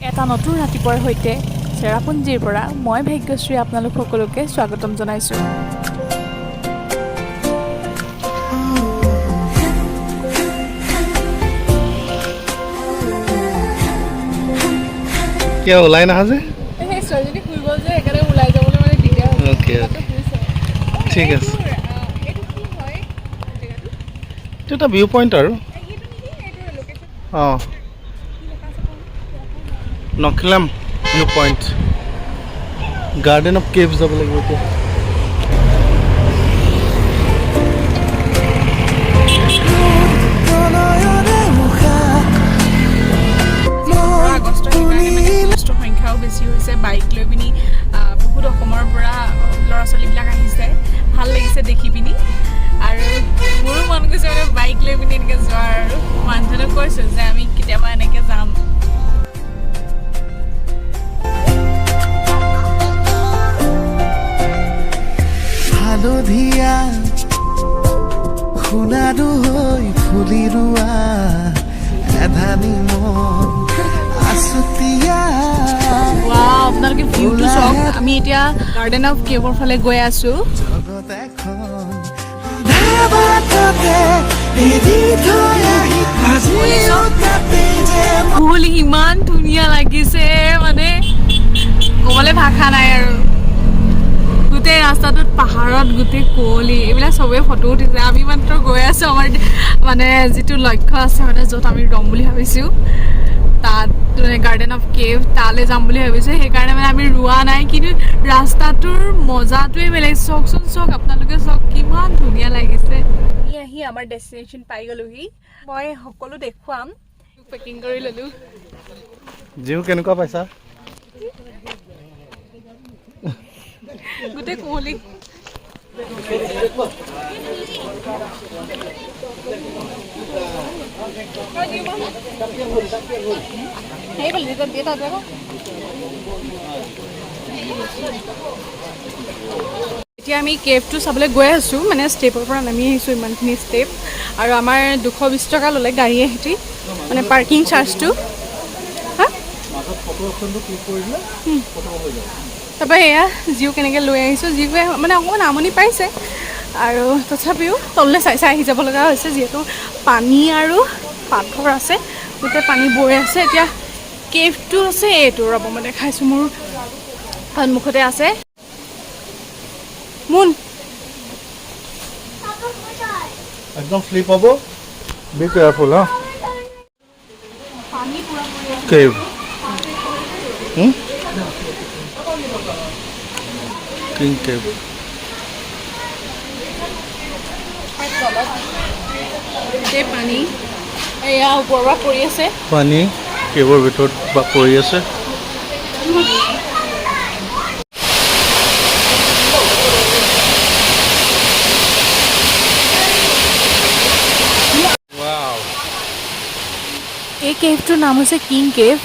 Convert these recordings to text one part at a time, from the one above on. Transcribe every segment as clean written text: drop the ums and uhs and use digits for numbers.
এটা নতুন ৰাতিপুৱাৰ সৈতে চেৰাপুঞ্জীৰ পৰা মই ভাগ্যশ্ৰী আপোনালোক সকলোকে স্বাগতম জনাইছোঁ। কিয় ওলাই নাহা যে? এই ছোৱালীজনী শুই গ'ল যে একেবাৰে ওলাই যাবলৈ মানে দিগদাৰ হৈছে। অ'কে ঠিক আছে। এইটো কি হয় জেগাটো? এইটো এটা ভিউ পইণ্ট আৰু এইটো নেকি এইটো লোকেশ্যন অঁ কি লেখা আছে নখিলাম view point garden of caves যাব লাগিব এতিয়া। আগষ্টৰ সংখ্যাও বেছি হৈছে। বাইক লৈ পিনি বহুত অসমৰ পৰা ল'ৰা ছোৱালীবিলাক আহিছে। ভাল লাগিছে দেখি পিনি আৰু মোৰো মন গৈছে মানে বাইক লৈ পিনি এনেকৈ যোৱাৰ আৰু মানুহজনক কৈছোঁ যে আমি কেতিয়াবা এনেকৈ যাম। হালধীয়া সোণাৰু হৈ ফুলি ৰোৱা এধানি মন আছুতীয়া। আপোনালোকে ভিউটো চাওক। আমি এতিয়া গাৰ্ডেন অফ কেভৰ ফালে গৈ আছোঁ। জগত এখন বাটতে এৰি থৈ আহি আজিও তাতে যে ফুল ইমান ধুনীয়া লাগিছে মানে ক'বলৈ ভাষা নাই আৰু। গোটেই ৰাস্তাটোত পাহাৰত গোটেই কুঁৱলী এইবিলাক চবেই ফটো উঠিছে। আমি মাত্ৰ গৈ আছোঁ আমাৰ মানে যিটো লক্ষ্য আছে মানে য'ত আমি ৰম বুলি ভাবিছোঁ তাত মানে গাৰ্ডেন অফ কেভ তালৈ যাম বুলি ভাবিছোঁ। সেইকাৰণে মানে আমি ৰোৱা নাই, কিন্তু ৰাস্তাটোৰ মজাটোৱে বেলেগ। চাওকচোন চাওক, আপোনালোকে চাওক কিমান ধুনীয়া লাগিছে। আমি আহি আমাৰ ডেষ্টিনেশ্যন পাই গ'লোহি। মই সকলো দেখুৱাম। পেকিং কৰি ল'লোঁ। জিও কেনেকুৱা পাইছা? গোটেই কুঁৱলী এতিয়া আমি কেভটো চাবলৈ গৈ আছোঁ। মানে ষ্টেপৰ পৰা নামি আহিছোঁ, ইমানখিনি ষ্টেপ। আৰু আমাৰ 220 টকা ল'লে গাড়ীয়ে সিহঁতি মানে পাৰ্কিং চাৰ্জটো। হা তাৰপৰা এয়া জিও কেনেকৈ লৈ আহিছোঁ। জিওৱে মানে অকণমান আমনি পাইছে আৰু তথাপিও তললৈ চাই চাই আহি যাব লগা হৈছে, যিহেতু পানী আৰু পাথৰ আছে, গোটেই পানী বৈ আছে। এতিয়া কেভটো আছে এইটো, ৰ'ব মই দেখাইছোঁ, মোৰ সন্মুখতে আছে। মুন একদম শ্লিপ হ'ব, বি কেয়াৰফুল হা। পানী পুৰা পৰি আছে। কেভ কিং কেভ গোটেই পানী এয়া ওপৰৰ পৰা পৰি আছে। পানী কেভৰ ভিতৰত বা পৰি আছে। এই কেভটোৰ নাম হৈছে কিং কেভ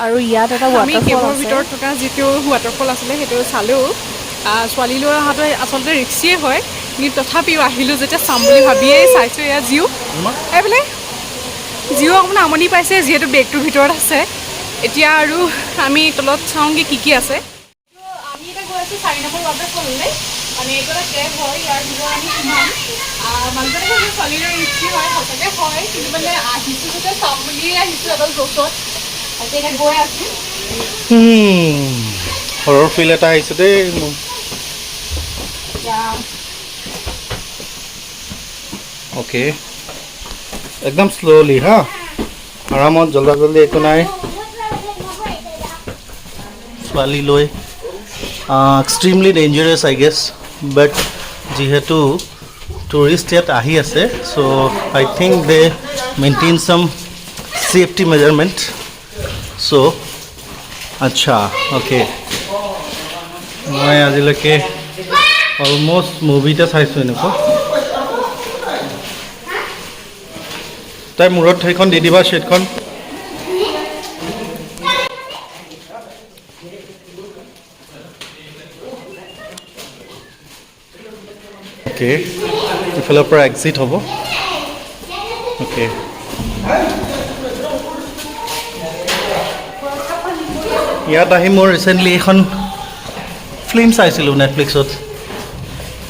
আৰু ইয়াত এটা ৱাটাৰফল কেভৰ ভিতৰত থকা যিটো ৱাটাৰফল আছিলে সেইটো চালোঁ। ছোৱালী লৈ অহাটো আচলতে ৰিক্সিয়ে হয়, কিন্তু তথাপিও আহিলোঁ যেতিয়া চাম বুলি ভাবিয়েই চাইছোঁ। এয়া জিও এইফালে জিও অকণমান আমনি পাইছে, যিহেতু বেগটোৰ ভিতৰত আছে। এতিয়া আৰু আমি তলত চাওঁগৈ কি আছে। আমি এতিয়া গৈ আছোঁ 4 নম্বৰ ৱাটাৰফললৈ। মানে এইটো এটা কেভ হয়, ইয়াৰ ভিতৰত আমি সোমাম। মানুহজনে কৈছে ছোৱালীলৈ ৰিক্সি হয়, সঁচাকৈ হয়, কিন্তু মানে আহিছোঁ যেতিয়া চাম বুলিয়ে আহিছোঁ এডাল গছত। এতিয়া গৈ আছোঁ। হৰৰ ফিল এটা আহিছে দেই মোৰ। অ'কে, একদম শ্ল'লি হা, আৰামত, জল্দা জল্দি একো নাই। ছোৱালী লৈ এক্সট্ৰিমলি ডেঞ্জাৰাছ আই গেছ, বাট যিহেতু টুৰিষ্ট ইয়াত আহি আছে, চ' আই থিংক দে মেইনটেইন চাম ছেফটি মেজাৰমেণ্ট। চ' আচ্ছা, অ'কে, মই আজিলৈকে অলমষ্ট মুভিতে চাইছোঁ এনেকুৱা। তাই মূৰত সেইখন দি দিবা, শ্বেডখন। অ'কে, ইফালৰ পৰা এক্সিট হ'ব। অ'কে, ইয়াত আহি মোৰ ৰিচেণ্টলি এখন ফিল্ম চাইছিলোঁ নেটফ্লিক্সত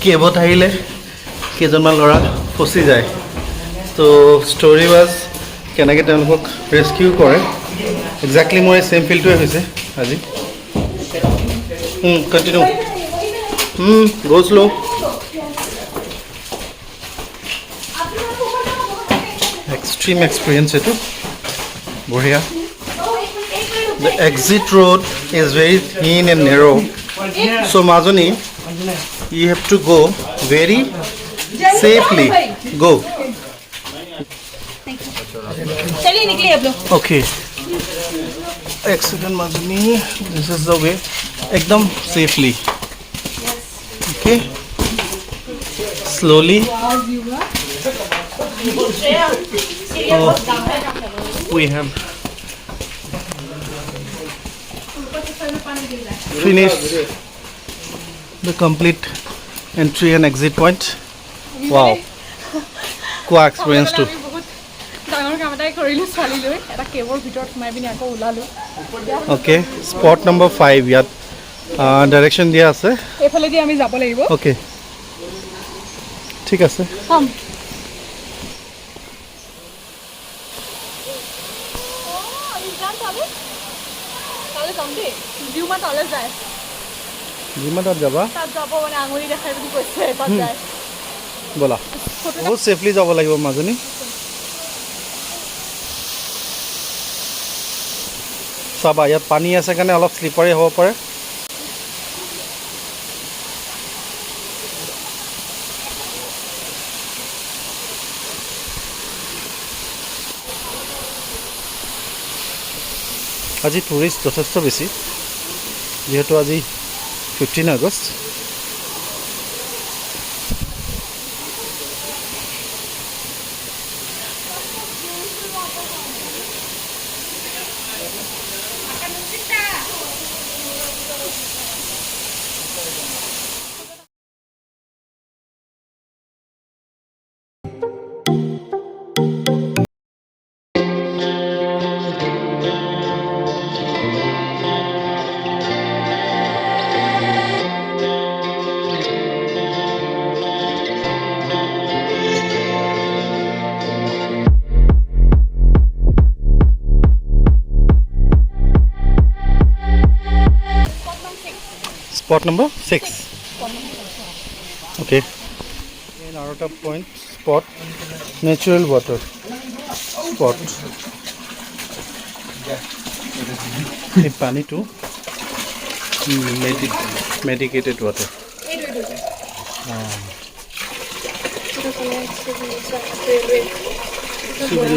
কেবত আহিলে কেইজনমান ল'ৰা ফচি যায় তো ষ্টৰি ৱাজ কেনেকৈ তেওঁলোকক ৰেস্কিউ কৰে একজেক্টলি মোৰ এই ছেইম ফিল্ডটোৱে হৈছে আজি কণ্টিনিউ গো শ্ল' এক্সট্ৰিম এক্সপিৰিয়েঞ্চ এইটো বঢ়িয়া The exit road is very thin and narrow. So Mazuni, you have to go very safely. Go. चलिए निकलिए आप लोग Okay. Accident Mazuni. This is the way. Ekdam safely. Okay. Slowly. Oh, we have finished the complete entry and exit point. Wow. Cool experience too. বহুত ডাঙৰ কাম এটাই কৰিলোঁ ছোৱালীলৈ এটা কেবৰ ভিতৰত সোমাই পিনি আকৌ ওলালোঁ Okay. Spot number 5 ইয়াত direction দিয়া আছে. এইফালেদি আমি যাব লাগিব Okay. ঠিক আছে. কম জিউমা তালৈ যায় যিমানত যাবা তাত যাব মানে আঙুলি দেখাই বুলি কৈছে তাত যায় বলা বহুত সেফলি যাব লাগিব মাজনী চাবা ইয়াত পানী আছে কাৰণে অলপ স্লিপাৰী হ'ব পাৰে আজি টুৰিষ্ট যথেষ্ট বেছি যেহেতু আজি 15 August Spot number 6. Okay. In Arota Point spot, natural water spot. The pani to medicated water.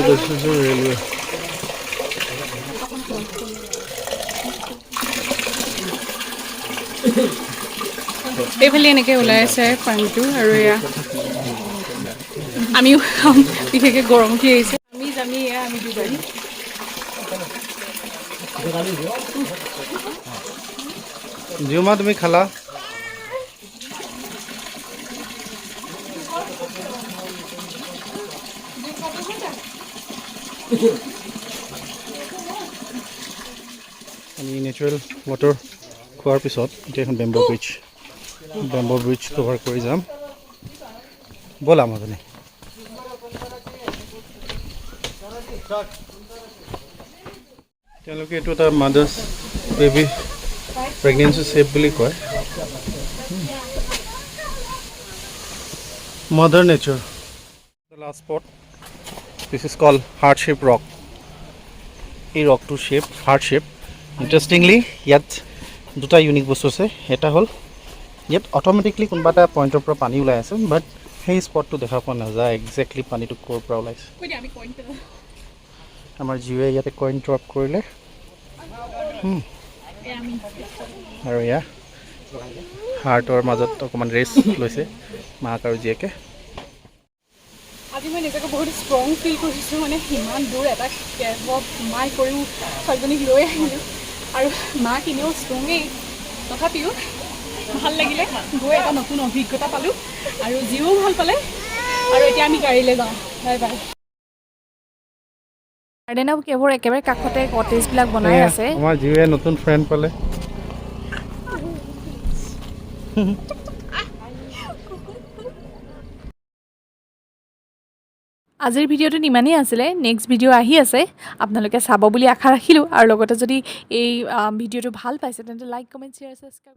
This is a railway. এইফালে এনেকৈ ওলাই আছে পানীটো আৰু এয়া আমিও খাম বিশেষকৈ গৰম উঠি আহিছে আমি এয়া আমি দুজনী জিউমা তুমি খালা আমি নেচাৰেল ৱাটাৰ খোৱাৰ পিছত এতিয়া এখন বেম্বো ব্ৰিজ কভাৰ কৰি যাম ব'লা মাজনী তেওঁলোকে এইটো এটা মাদাৰ্ছ বেবী প্ৰেগনেঞ্চি ছেফ বুলি কয় mother nature the last spot this is called heart shape rock এই ৰকটোৰ শ্বেপ হাৰ্ট শ্বেপ ইণ্টাৰেষ্টিংলি ইয়াত দুটা ইউনিক বস্তু আছে এটা হ'ল ইয়াত অট'মেটিকলি কোনোবা এটা পইণ্টৰ পৰা পানী ওলাই আছে বাট সেই স্পটটো দেখা পোৱা নাযায় একজেক্টলি পানীটো ক'ৰ পৰা ওলাইছে আমাৰ জিঅ'য়ে ইয়াতে কইন ড্ৰপ কৰিলে আৰু এয়া হাৰ্টৰ মাজত অকণমান ৰেষ্ট লৈছে মাক আৰু জীয়েকে আজি মই নিজকে বহুত ষ্ট্ৰং ফিল কৰিছোঁ মানে ইমান দূৰ এটা কেবত সোমাই কৰিও ছোৱালীজনীক লৈ আহিলোঁ আৰু মাক এনেও ষ্ট্ৰঙেই তথাপিও ভাল লাগিলে গৈ এটা নতুন অভিজ্ঞতা পালোঁ আৰু জীও ভাল পালে আৰু এতিয়া আমি গাড়ীলৈ যাওঁ বাই বাই গাৰ্ডেন অফ কেভৰ একেবাৰে কাষতে কটেজবিলাক বনাই আছে। আমাৰ জীৱে নতুন ফ্ৰেণ্ড পালে। আজিৰ ভিডিঅ'টো ইমানেই আছিলে। নেক্সট ভিডিঅ' আহি আছে, আপোনালোকে চাব বুলি আশা ৰাখিলোঁ। আৰু লগতে যদি এই ভিডিঅ'টো ভাল পাইছে তেন্তে লাইক কমেণ্ট শ্বেয়াৰ ছাবস্ক্ৰাইব